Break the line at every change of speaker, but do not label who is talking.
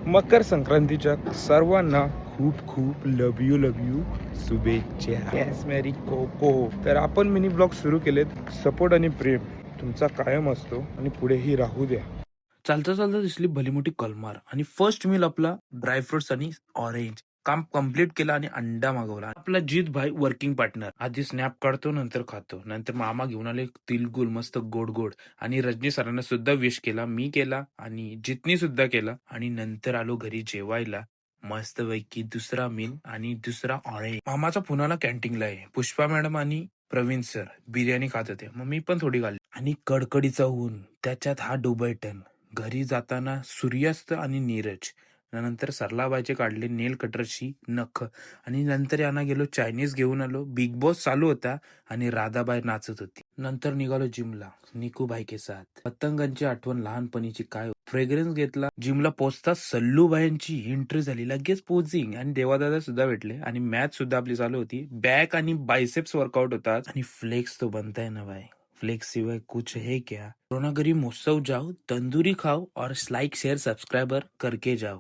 मकर संक्रांतीच्या सर्वांना खूप खूप लव यू शुभेच्छा. येस मेरी कोको. तर आपण मिनी ब्लॉग सुरू केलेत. सपोर्ट आणि प्रेम तुमचा कायम असतो आणि पुढेही राहू द्या. चालता चालता दिसली भली मोठी कलमार आणि फर्स्ट मील आपला ड्रायफ्रुट्स आणि ऑरेंज. काम कम्प्लीट केलं आणि अंडा मागवला. आपला जीत भाई वर्किंग पार्टनर आधी स्नॅप काढतो नंतर खातो. नंतर मामा घेऊन आले तिलगुल मस्त गोड गोड आणि रजनी सरांना सुद्धा विश केला, मी केला आणि जितनी सुद्धा केला आणि नंतर आलो घरी जेवायला. मस्त पैकी दुसरा मील आणि दुसरा ऑरेंज. मामाचा पुण्याला कॅन्टीनला आहे. पुष्पा मॅडम आणि प्रवीण सर बिर्याणी खात होते, मग मी पण थोडी खाल्ली आणि कडकडीचा ऊन त्याच्यात हा दुबई टन. घरी जाताना सूर्यास्त आणि नीरज. नंतर सरलाबाईचे काढले नेल कटरची नख आणि नंतर यांना गेलो चायनीज घेऊन आलो. बिग बॉस चालू होता आणि राधाबाई नाचत होती. नंतर निघालो जिमला निकूबाई के साथ. पतंगांची आठवण लहानपणीची काय. फ्रेग्रन्स घेतला. जिमला पोचता सल्लूबाईंची एंट्री झाली. लगेच पोझिंग आणि देवादादा सुद्धा भेटले आणि मॅच सुद्धा आपली चालू होती. बॅक आणि बायसेप्स वर्कआउट होतात आणि फ्लेक्स तो बनताय ना भाई. फ्लेक्स सिवाय कुछ है क्या. रोनागरी महोत्सव जाओ, तंदूरी खाओ और लाइक शेयर सब्सक्राइबर करके जाओ.